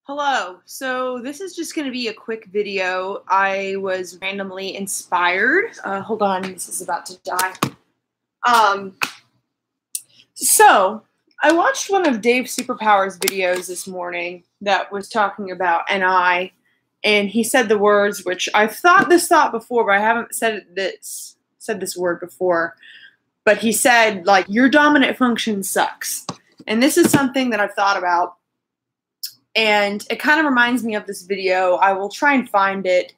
Hello. So this is just going to be a quick video. I was randomly inspired. Hold on, this is about to die. So I watched one of Dave Superpower's videos this morning that was talking about NI, and he said the words which I've thought this thought before, but I haven't said this word before. But he said, like, your dominant function sucks. And this is something that I've thought about. And it kind of reminds me of this video. I will try and find it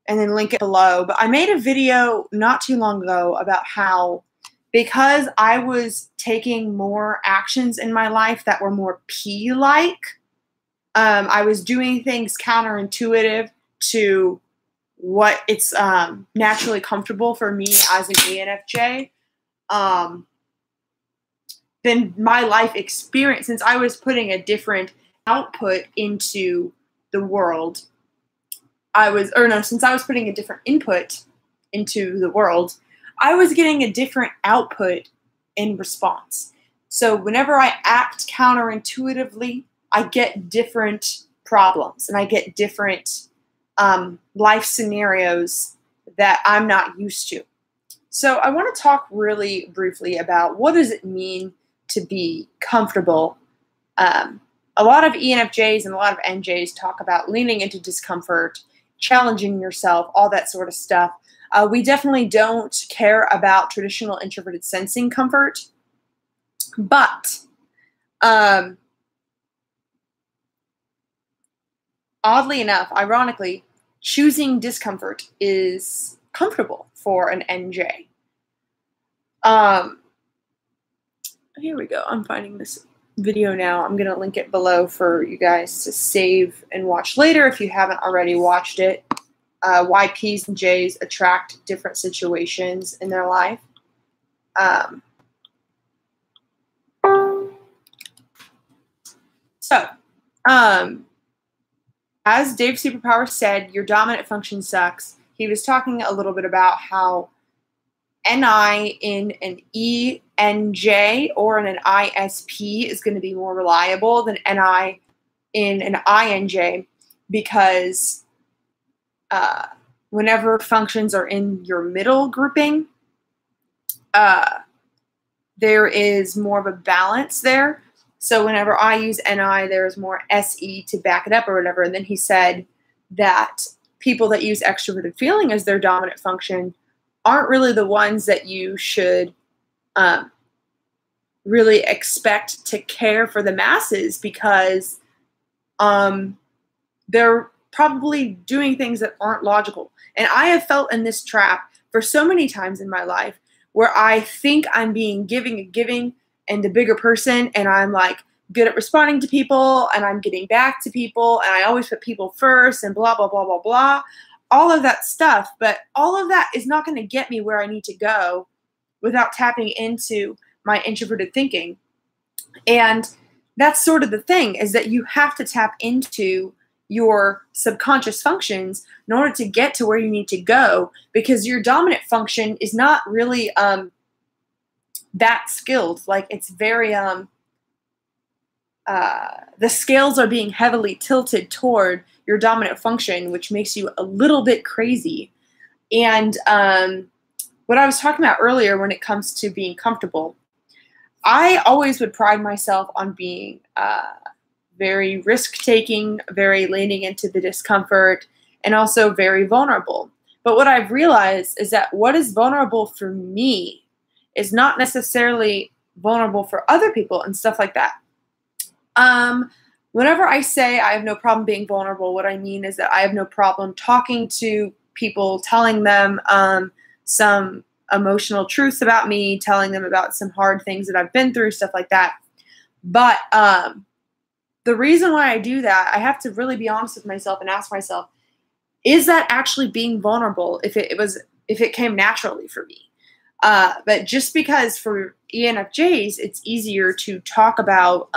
and then link it below. But I made a video not too long ago about how, because I was taking more actions in my life that were more P-like, I was doing things counterintuitive to what it's naturally comfortable for me as an ENFJ. Then my life experience, since I was putting a different output into the world, since I was putting a different input into the world, I was getting a different output in response. So whenever I act counterintuitively, I get different problems and I get different life scenarios that I'm not used to. So I want to talk really briefly about what does it mean to be comfortable. A lot of ENFJs and a lot of NJs talk about leaning into discomfort, challenging yourself, all that sort of stuff. We definitely don't care about traditional introverted sensing comfort, but oddly enough, ironically, choosing discomfort is comfortable for an NJ. Here we go. I'm finding this video now. I'm going to link it below for you guys to save and watch later if you haven't already watched it. Why P's and J's attract different situations in their life. As Dave Superpower said, your dominant function sucks. He was talking a little bit about how NI in an ENJ or in an ISP is going to be more reliable than NI in an INJ, because whenever functions are in your middle grouping, there is more of a balance there. So whenever I use NI, there's more SE to back it up or whatever. And then he said that people that use extroverted feeling as their dominant function aren't really the ones that you should really expect to care for the masses, because they're probably doing things that aren't logical. And I have felt in this trap for so many times in my life where I think I'm being giving and the bigger person, and I'm like good at responding to people and I'm getting back to people and I always put people first and blah, blah, blah, blah, blah. All of that stuff, but all of that is not going to get me where I need to go without tapping into my introverted thinking. And that's sort of the thing, is that you have to tap into your subconscious functions in order to get to where you need to go, because your dominant function is not really that skilled. Like, it's very the scales are being heavily tilted toward your dominant function, which makes you a little bit crazy. And what I was talking about earlier when it comes to being comfortable, I always would pride myself on being very risk-taking, very leaning into the discomfort, and also very vulnerable. But what I've realized is that what is vulnerable for me is not necessarily vulnerable for other people and stuff like that. Whenever I say I have no problem being vulnerable, what I mean is that I have no problem talking to people, telling them some emotional truths about me, telling them about some hard things that I've been through, stuff like that. But the reason why I do that, I have to really be honest with myself and ask myself, is that actually being vulnerable if it came naturally for me? But just because for ENFJs, it's easier to talk about,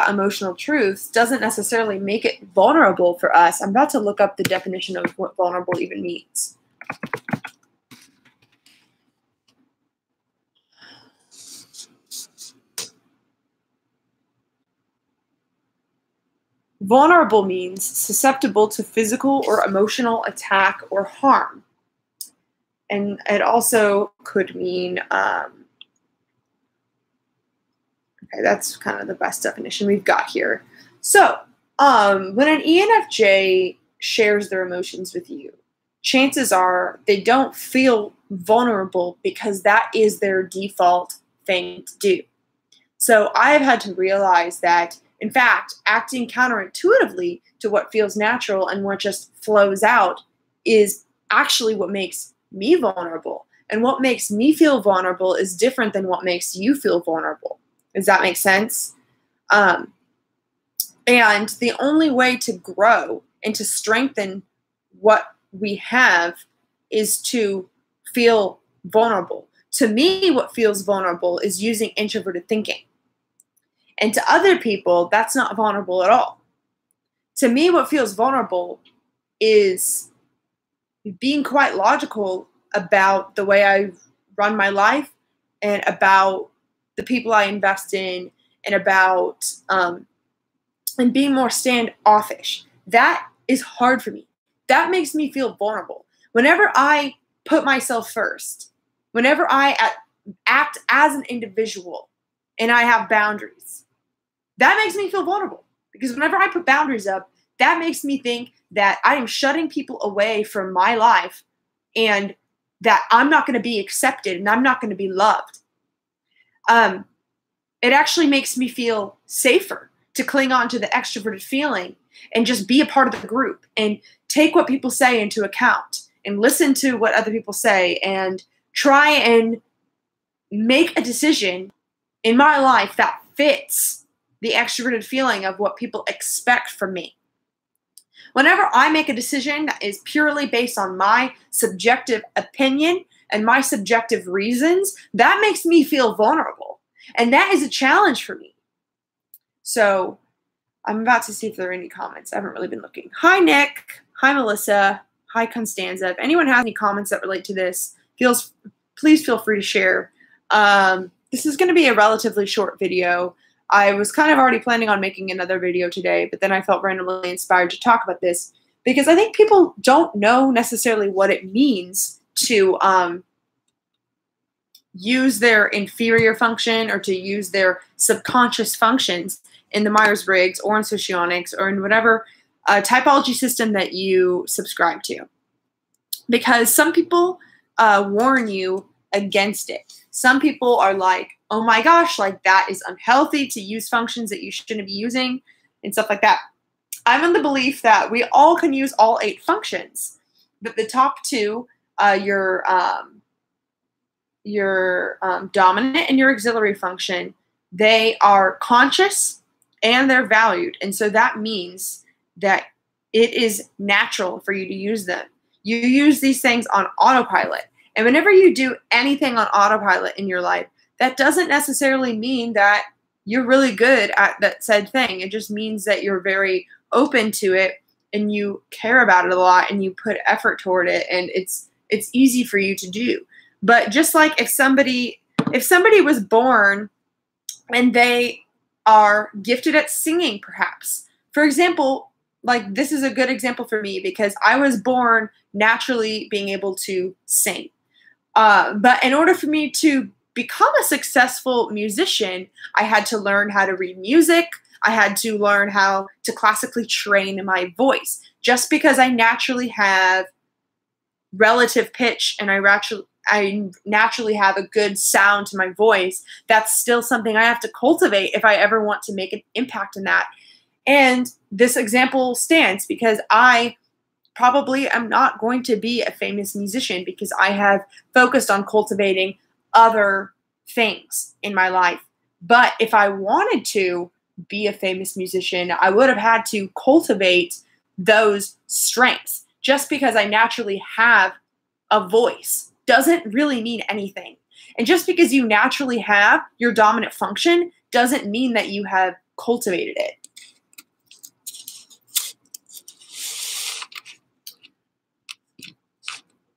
emotional truths doesn't necessarily make it vulnerable for us. I'm about to look up the definition of what vulnerable even means. Vulnerable means susceptible to physical or emotional attack or harm. And it also could mean, okay, that's kind of the best definition we've got here. So, when an ENFJ shares their emotions with you, chances are they don't feel vulnerable because that is their default thing to do. So I've had to realize that, in fact, acting counterintuitively to what feels natural and what just flows out is actually what makes me vulnerable. And what makes me feel vulnerable is different than what makes you feel vulnerable. Does that make sense? And the only way to grow and to strengthen what we have is to feel vulnerable. To me, what feels vulnerable is using introverted thinking. And to other people, that's not vulnerable at all. To me, what feels vulnerable is being quite logical about the way I run my life and about the people I invest in and about and being more standoffish. That is hard for me. That makes me feel vulnerable. Whenever I put myself first, whenever I act as an individual and I have boundaries, that makes me feel vulnerable. Because whenever I put boundaries up, that makes me think that I am shutting people away from my life and that I'm not going to be accepted and I'm not going to be loved. It actually makes me feel safer to cling on to the extroverted feeling and just be a part of the group and take what people say into account and listen to what other people say and try and make a decision in my life that fits the extroverted feeling of what people expect from me. Whenever I make a decision that is purely based on my subjective opinion and my subjective reasons, that makes me feel vulnerable. And that is a challenge for me. So I'm about to see if there are any comments. I haven't really been looking. Hi, Nick. Hi, Melissa. Hi, Constanza. If anyone has any comments that relate to this, please feel free to share. This is going to be a relatively short video. I was kind of already planning on making another video today, but then I felt randomly inspired to talk about this because I think people don't know necessarily what it means to use their inferior function or to use their subconscious functions in the Myers-Briggs or in socionics or in whatever typology system that you subscribe to. Because some people warn you against it. Some people are like, oh my gosh, like that is unhealthy to use functions that you shouldn't be using and stuff like that. I'm in the belief that we all can use all 8 functions, but the top 2, your dominant and your auxiliary function, they are conscious and they're valued. And so that means that it is natural for you to use them. You use these things on autopilot. And whenever you do anything on autopilot in your life, that doesn't necessarily mean that you're really good at that said thing. It just means that you're very open to it and you care about it a lot and you put effort toward it and it's easy for you to do. But just like if somebody was born and they are gifted at singing, perhaps. For example, like this is a good example for me because I was born naturally being able to sing. But in order for me to become a successful musician, I had to learn how to read music. I had to learn how to classically train my voice. Just because I naturally have relative pitch and I naturally have a good sound to my voice, that's still something I have to cultivate if I ever want to make an impact in that. And this example stands because I probably am not going to be a famous musician because I have focused on cultivating other things in my life. But if I wanted to be a famous musician, I would have had to cultivate those strengths. Just because I naturally have a voice doesn't really mean anything. And just because you naturally have your dominant function doesn't mean that you have cultivated it.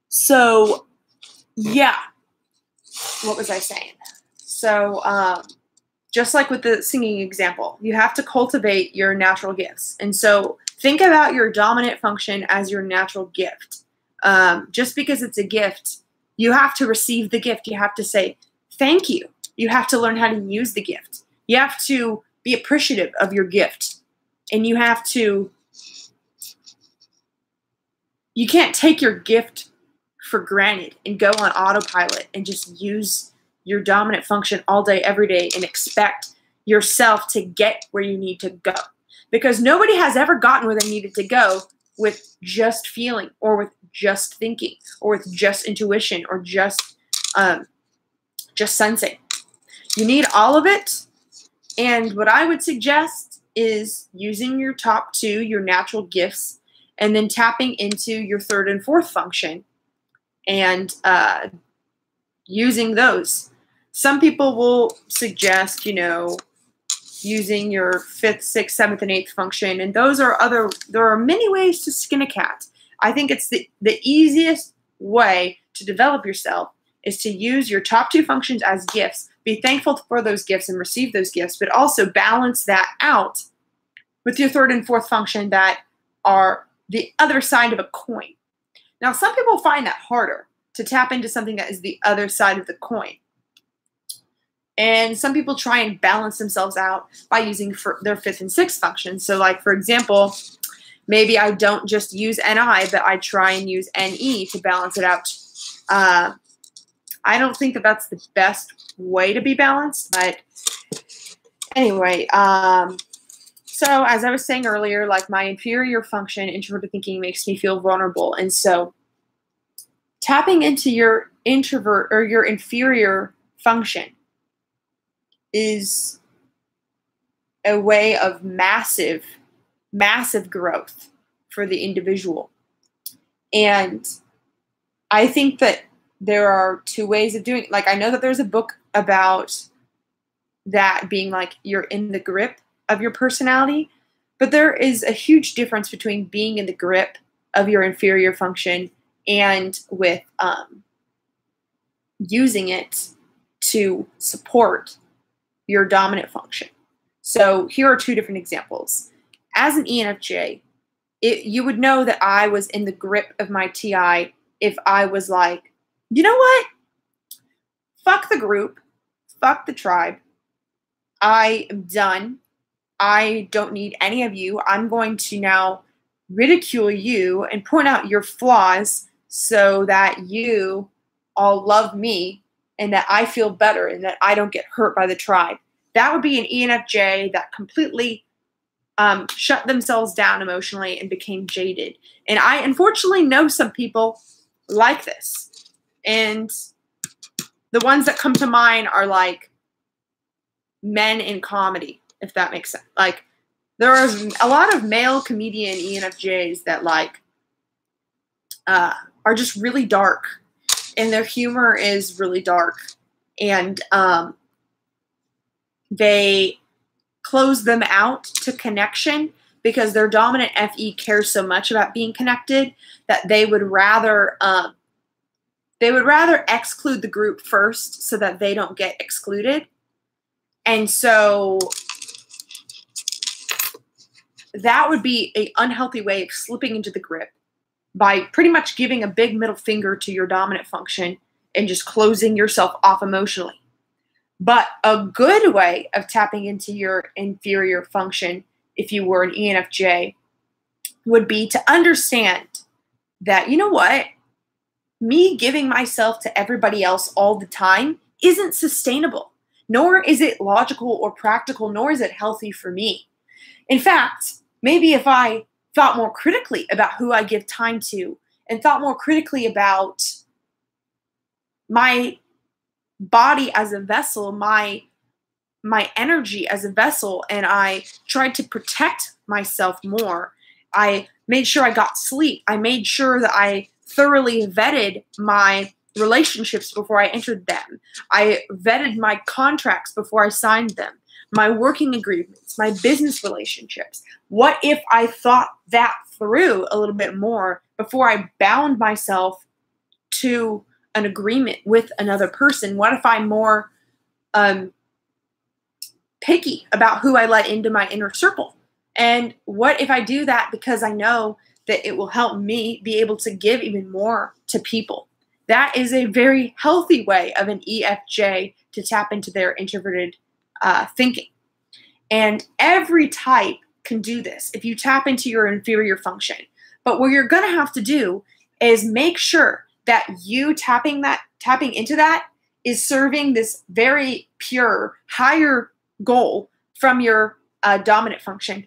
So, yeah, what was I saying? So, just like with the singing example, you have to cultivate your natural gifts. And so think about your dominant function as your natural gift. Just because it's a gift, you have to receive the gift. You have to say, thank you. You have to learn how to use the gift. You have to be appreciative of your gift. And you have to, you can't take your gift for granted and go on autopilot and just use your dominant function all day, every day, and expect yourself to get where you need to go. Because nobody has ever gotten where they needed to go with just feeling, or with just thinking, or with just intuition, or just sensing. You need all of it. And what I would suggest is using your top two, your natural gifts, and then tapping into your third and fourth function and using those. Some people will suggest, using your fifth, sixth, seventh, and eighth function. And those are there are many ways to skin a cat. I think it's the easiest way to develop yourself is to use your top two functions as gifts. Be thankful for those gifts and receive those gifts, but also balance that out with your third and fourth function that are the other side of a coin. Now, some people find that harder to tap into something that is the other side of the coin. And some people try and balance themselves out by using their fifth and sixth functions. So like, for example, maybe I don't just use NI, but I try and use NE to balance it out. I don't think that that's the best way to be balanced, but anyway, so as I was saying earlier, like my inferior function, introverted thinking, makes me feel vulnerable. And so tapping into your introvert or your inferior function is a way of massive, massive growth for the individual. And I think that there are two ways of doing it. Like, I know that there's a book about that being like you're in the grip of your personality, but there is a huge difference between being in the grip of your inferior function and with using it to support your dominant function. So here are two different examples. As an ENFJ, you would know that I was in the grip of my TI if I was like, you know what? Fuck the group. Fuck the tribe. I am done. I don't need any of you. I'm going to now ridicule you and point out your flaws so that you all love me and that I feel better and that I don't get hurt by the tribe. That would be an ENFJ that completely shut themselves down emotionally and became jaded. And I unfortunately know some people like this. And the ones that come to mind are like men in comedy, if that makes sense. Like, there are a lot of male comedian ENFJs that like are just really dark, and their humor is really dark, and they close them out to connection because their dominant FE cares so much about being connected that they would rather exclude the group first so that they don't get excluded. And so that would be an unhealthy way of slipping into the grip by pretty much giving a big middle finger to your dominant function and just closing yourself off emotionally. But a good way of tapping into your inferior function, if you were an ENFJ, would be to understand that, you know what? Me giving myself to everybody else all the time isn't sustainable, nor is it logical or practical, nor is it healthy for me. In fact, maybe if I thought more critically about who I give time to and thought more critically about my body as a vessel, my energy as a vessel, and I tried to protect myself more. I made sure I got sleep. I made sure that I thoroughly vetted my relationships before I entered them. I vetted my contracts before I signed them, my working agreements, my business relationships. What if I thought that through a little bit more before I bound myself to an agreement with another person? What if I more picky about who I let into my inner circle. And what if I do that because I know that it will help me be able to give even more to people? That is a very healthy way of an EFJ to tap into their introverted thinking. And every type can do this if you tap into your inferior function. But what you're going to have to do is make sure that you tapping into that is serving this very pure, higher goal from your dominant function.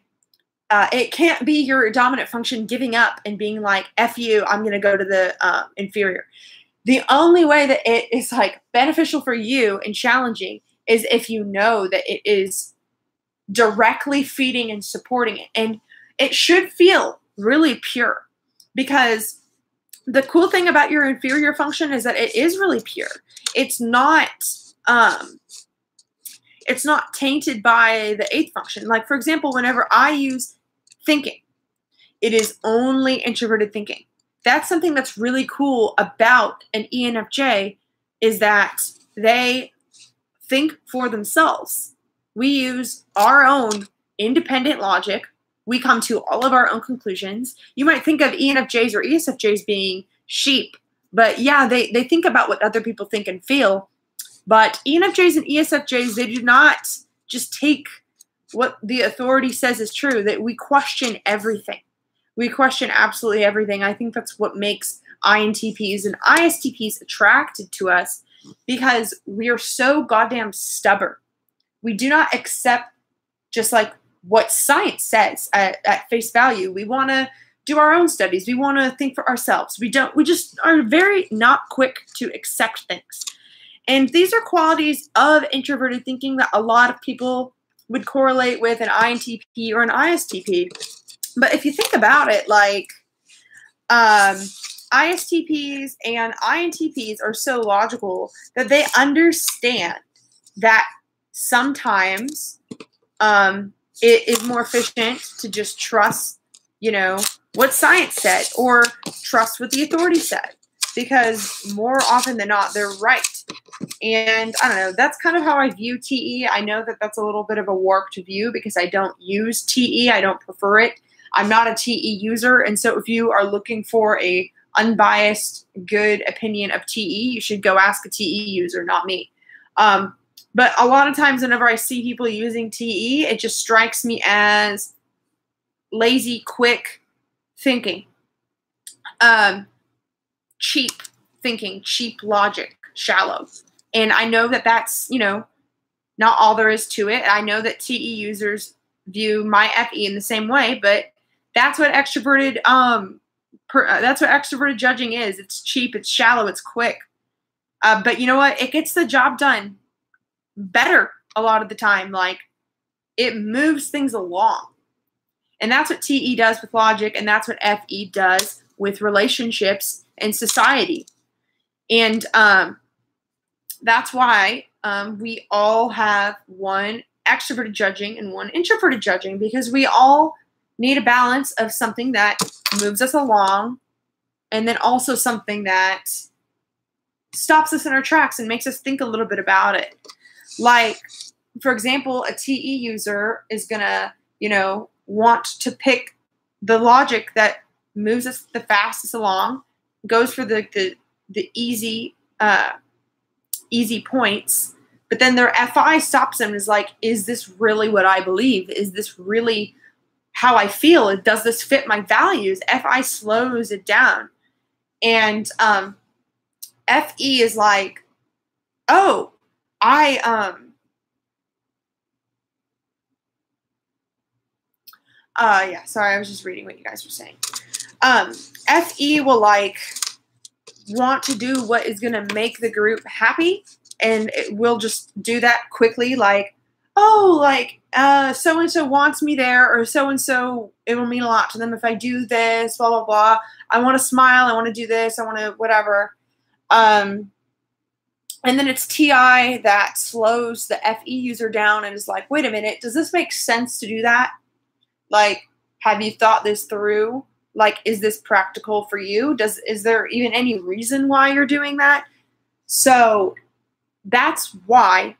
It can't be your dominant function giving up and being like, F you, I'm going to go to the inferior. The only way that it is like beneficial for you and challenging is if you know that it is directly feeding and supporting it. And it should feel really pure, because the cool thing about your inferior function is that it is really pure. It's not tainted by the eighth function. Like, for example, whenever I use thinking, it is only introverted thinking. That's something that's really cool about an ENFJ, is that they think for themselves. We use our own independent logic. We come to all of our own conclusions. You might think of ENFJs or ESFJs being sheep, but yeah, they think about what other people think and feel. But ENFJs and ESFJs, they do not just take what the authority says is true. That we question everything. We question absolutely everything. I think that's what makes INTPs and ISTPs attracted to us, because we are so goddamn stubborn. We do not accept just like what science says at face value. We want to do our own studies. We want to think for ourselves. We just are very not quick to accept things. And these are qualities of introverted thinking that a lot of people would correlate with an INTP or an ISTP. But if you think about it, like ISTPs and INTPs are so logical that they understand that sometimes it is more efficient to just trust, what science said, or trust what the authority said, because more often than not, they're right. And I don't know, that's kind of how I view TE. I know that that's a little bit of a warped view because I don't use TE. I don't prefer it. I'm not a TE user. And so if you are looking for a unbiased, good opinion of TE, you should go ask a TE user, not me. But a lot of times whenever I see people using TE, it just strikes me as lazy, quick thinking, cheap thinking, cheap logic, shallow. And I know that that's, not all there is to it. I know that TE users view my FE in the same way, but that's what extroverted judging is. It's cheap, it's shallow, it's quick. But you know what? It gets the job done better a lot of the time. Like, it moves things along. And that's what TE does with logic, and that's what FE does with relationships and society. And that's why we all have one extroverted judging and one introverted judging, because we all need a balance of something that moves us along and then also something that stops us in our tracks and makes us think a little bit about it. Like, for example, a TE user is going to, want to pick the logic that moves us the fastest along, goes for the easy points, but then their FI stops them and is like, is this really what I believe? Is this really how I feel? Does this fit my values? FI slows it down. And FE is like, oh, yeah, sorry, I was just reading what you guys were saying. FE will like want to do what is going to make the group happy, and it will just do that quickly. Like, oh, like so-and-so wants me there, or so-and-so, it will mean a lot to them if I do this, blah, blah, blah. I want to smile. I want to do this. I want to whatever. And then it's TI that slows the FE user down and is like, wait a minute, does this make sense to do that? Like, have you thought this through? Like, is this practical for you? Is there even any reason why you're doing that? So that's why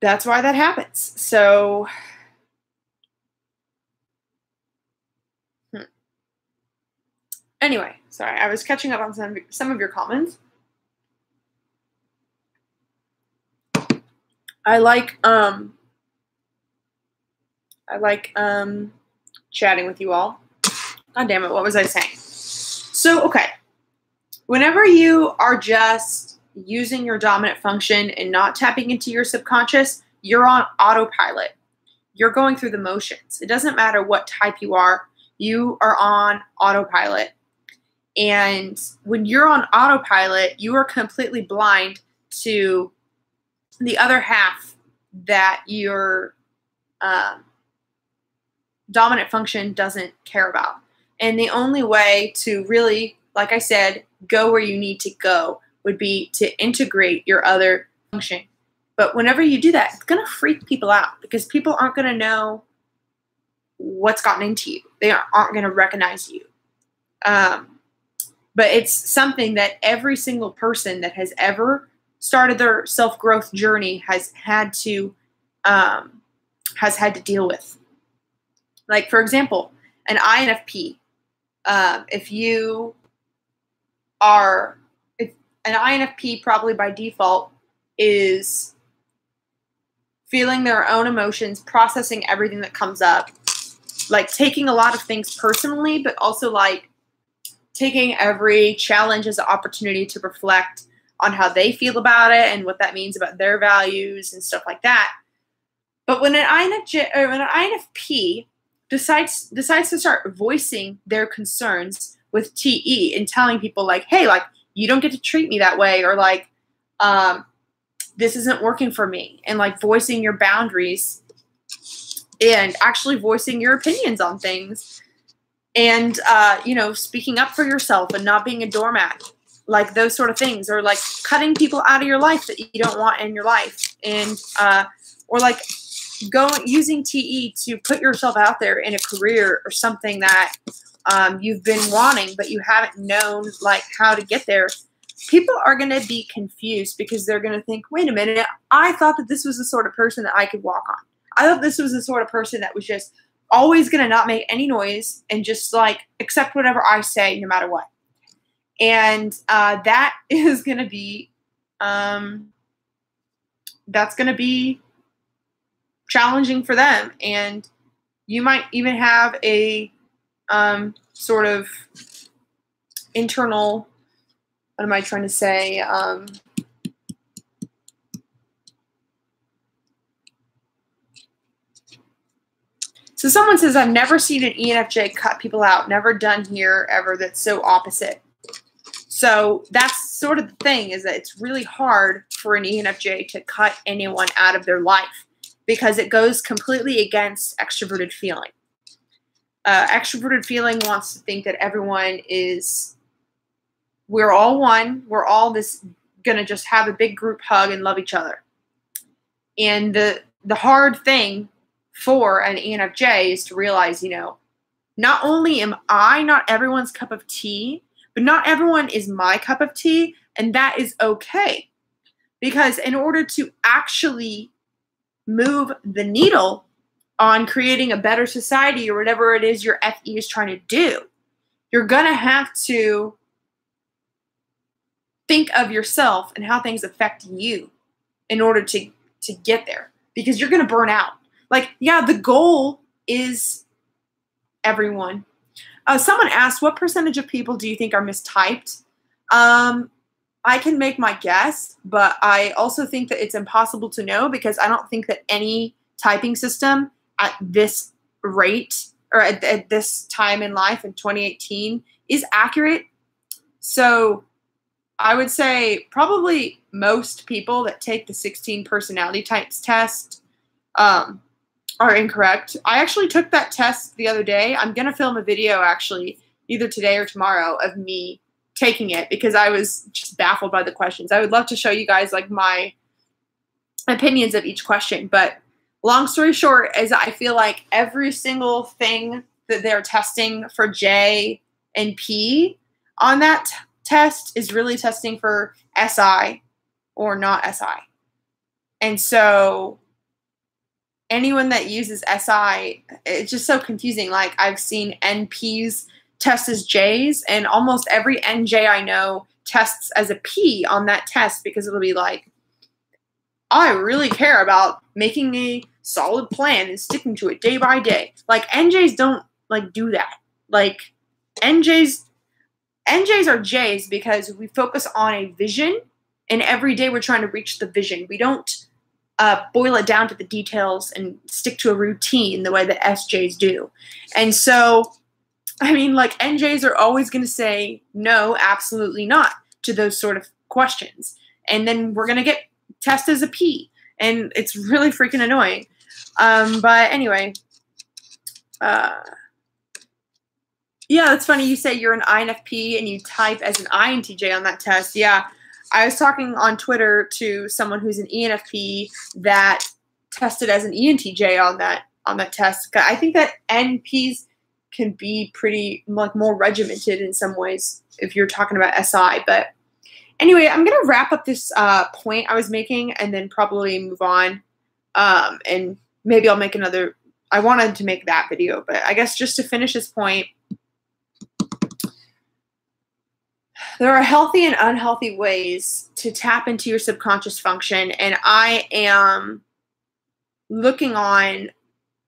that's why that happens. So, anyway, sorry, I was catching up on some of your comments. I like chatting with you all. God damn it, what was I saying? So, okay. Whenever you are just using your dominant function and not tapping into your subconscious, you're on autopilot. You're going through the motions. It doesn't matter what type you are on autopilot. And when you're on autopilot, you are completely blind to the other half that your dominant function doesn't care about. And the only way to really, like I said, go where you need to go would be to integrate your other function. But whenever you do that, it's going to freak people out because people aren't going to know what's gotten into you. They aren't going to recognize you. But it's something that every single person that has ever started their self-growth journey has had to deal with. Like, for example, an INFP. If an INFP probably by default is feeling their own emotions, processing everything that comes up, like taking a lot of things personally, but also like taking every challenge as an opportunity to reflect on how they feel about it and what that means about their values and stuff like that. But when an INFP decides to start voicing their concerns with TE and telling people like, hey, like, you don't get to treat me that way, or like, this isn't working for me, and like voicing your boundaries and actually voicing your opinions on things, and speaking up for yourself and not being a doormat, like those sort of things, or like cutting people out of your life that you don't want in your life, and or like using TE to put yourself out there in a career or something that you've been wanting, but you haven't known like how to get there. People are going to be confused because they're going to think, wait a minute, I thought that this was the sort of person that I could walk on. I thought this was the sort of person that was just always going to not make any noise and just like accept whatever I say no matter what. And that is going to be, that's going to be challenging for them. And you might even have a sort of internal, what am I trying to say? So someone says, I've never seen an ENFJ cut people out. Never done here ever. That's so opposite. So that's sort of the thing, is that it's really hard for an ENFJ to cut anyone out of their life because it goes completely against extroverted feeling. Extroverted feeling wants to think that everyone is, we're all one. We're all going to just have a big group hug and love each other. And the hard thing for an ENFJ is to realize, not only am I not everyone's cup of tea, but not everyone is my cup of tea, and that is okay. Because in order to actually move the needle on creating a better society or whatever it is your FE is trying to do, you're going to have to think of yourself and how things affect you in order to get there, because you're going to burn out. Like, yeah, the goal is everyone. Someone asked, what percentage of people do you think are mistyped? I can make my guess, but I also think that it's impossible to know, because I don't think that any typing system at this rate or at this time in life in 2018 is accurate. So I would say probably most people that take the 16 personality types test are incorrect. I actually took that test the other day. I'm going to film a video actually either today or tomorrow of me taking it, because I was just baffled by the questions. I would love to show you guys like my opinions of each question. But long story short is I feel like every single thing that they're testing for J and P on that test is really testing for SI or not SI. And so anyone that uses SI, it's just so confusing. Like, I've seen NPs test as Js, and almost every NJ I know tests as a P on that test, because it'll be like, I really care about making a solid plan and sticking to it day by day. Like, NJs don't like do that. Like, NJs are Js because we focus on a vision, and every day we're trying to reach the vision. We don't boil it down to the details and stick to a routine the way that SJs do. And so, I mean, like, NJs are always going to say no, absolutely not to those sort of questions. And then we're going to get tested as a P. And it's really freaking annoying. But anyway, yeah, it's funny you say you're an INFP and you type as an INTJ on that test. Yeah, I was talking on Twitter to someone who's an ENFP that tested as an ENTJ on that test. I think that NPs can be pretty like more regimented in some ways if you're talking about SI. But anyway, I'm gonna wrap up this point I was making and then probably move on. And maybe I'll make another. I wanted to make that video, but I guess just to finish this point, there are healthy and unhealthy ways to tap into your subconscious function, and I am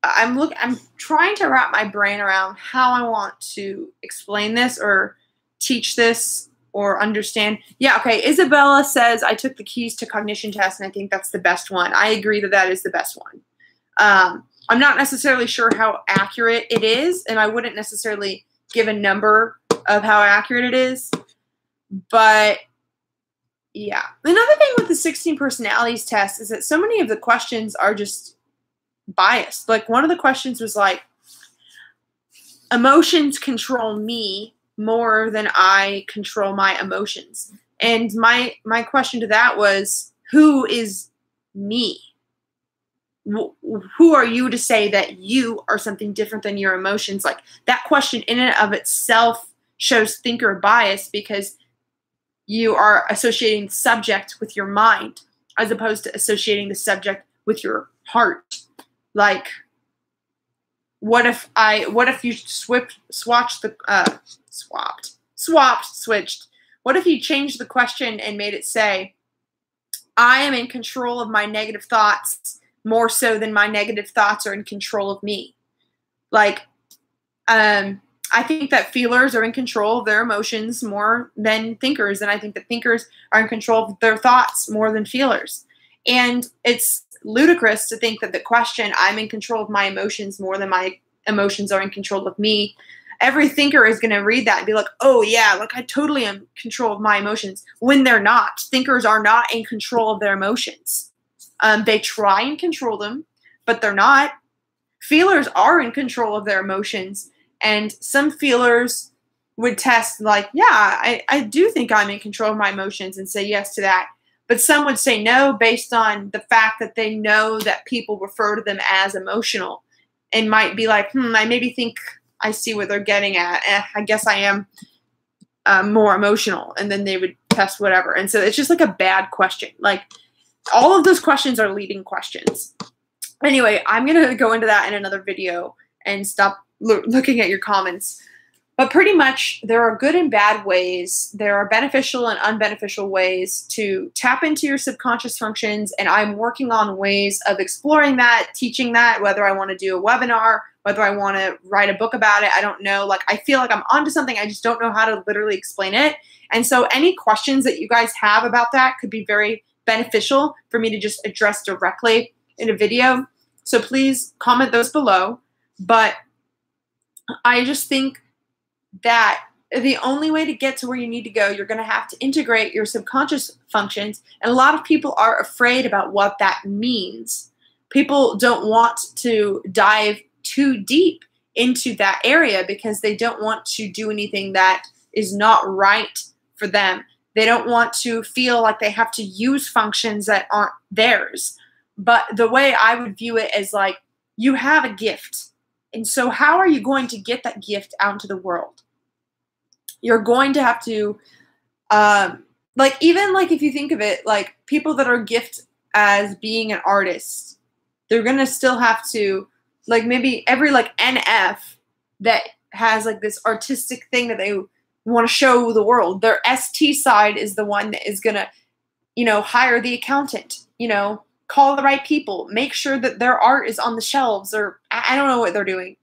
I'm trying to wrap my brain around how I want to explain this or teach this or understand. Yeah, okay, Isabella says, I took the keys to cognition test, and I think that's the best one. I agree that that is the best one. I'm not necessarily sure how accurate it is, and I wouldn't necessarily give a number of how accurate it is. But yeah, another thing with the 16 personalities test is that so many of the questions are just biased. Like, one of the questions was like, emotions control me more than I control my emotions. And my question to that was, who is me? Who are you to say that you are something different than your emotions? Like, that question in and of itself shows thinker bias, because you are associating the subject with your mind as opposed to associating the subject with your heart. Like, what if you switched? What if you changed the question and made it say, I am in control of my negative thoughts more so than my negative thoughts are in control of me? Like, I think that feelers are in control of their emotions more than thinkers, and I think that thinkers are in control of their thoughts more than feelers. And it's ludicrous to think that the question, I'm in control of my emotions more than my emotions are in control of me, every thinker is going to read that and be like, oh yeah, like, I totally am in control of my emotions, when they're not. Thinkers are not in control of their emotions. They try and control them, but they're not. Feelers are in control of their emotions. And some feelers would test like, yeah, I do think I'm in control of my emotions, and say yes to that. But some would say no based on the fact that they know that people refer to them as emotional, and might be like, I maybe think I see what they're getting at. I guess I am more emotional. And then they would test whatever. And so it's just like a bad question. Like, all of those questions are leading questions. Anyway, I'm going to go into that in another video and stop looking at your comments. But pretty much, there are good and bad ways. There are beneficial and unbeneficial ways to tap into your subconscious functions, and I'm working on ways of exploring that, teaching that, whether I want to do a webinar, whether I want to write a book about it. I don't know. Like, I feel like I'm onto something. I just don't know how to literally explain it. And so any questions that you guys have about that could be very beneficial for me to just address directly in a video. So please comment those below. But I just think that the only way to get to where you need to go, you're going to have to integrate your subconscious functions. And a lot of people are afraid about what that means. People don't want to dive too deep into that area because they don't want to do anything that is not right for them. They don't want to feel like they have to use functions that aren't theirs. But the way I would view it is like, you have a gift. And so how are you going to get that gift out into the world? You're going to have to, even like if you think of it, like people that are gifted as being an artist, they're going to still have to, like, maybe every, like, NF that has, like, this artistic thing that they want to show the world, their ST side is the one that is going to, you know, hire the accountant, you know, call the right people, make sure that their art is on the shelves, or I don't know what they're doing.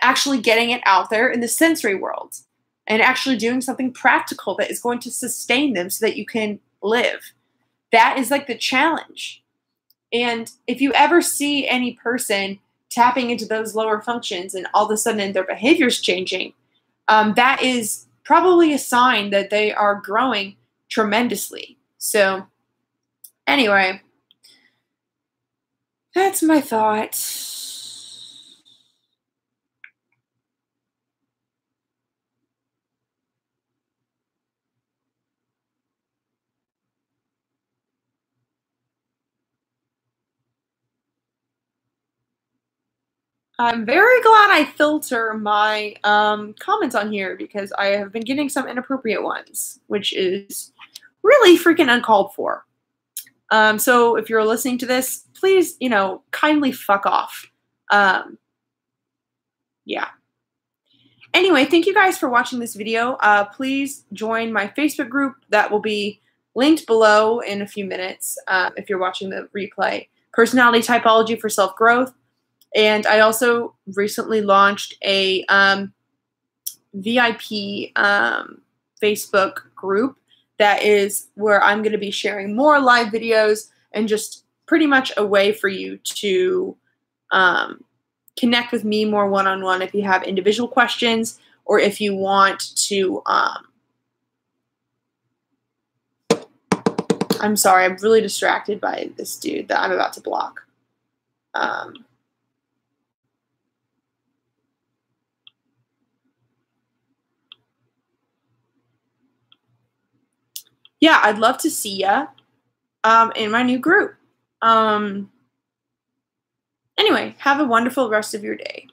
Actually getting it out there in the sensory world and actually doing something practical that is going to sustain them so that you can live. That is like the challenge. And if you ever see any person tapping into those lower functions and all of a sudden their behavior's changing, that is probably a sign that they are growing tremendously. So anyway, that's my thought. I'm very glad I filter my comments on here because I have been getting some inappropriate ones, which is really freaking uncalled for. So if you're listening to this, please, you know, kindly fuck off. Yeah. Anyway, thank you guys for watching this video. Please join my Facebook group. That will be linked below in a few minutes if you're watching the replay. Personality Typology for Self-Growth. And I also recently launched a VIP Facebook group that is where I'm going to be sharing more live videos and just pretty much a way for you to connect with me more one-on-one if you have individual questions or if you want to I'm sorry, I'm really distracted by this dude that I'm about to block. Yeah, I'd love to see ya in my new group. Anyway, have a wonderful rest of your day.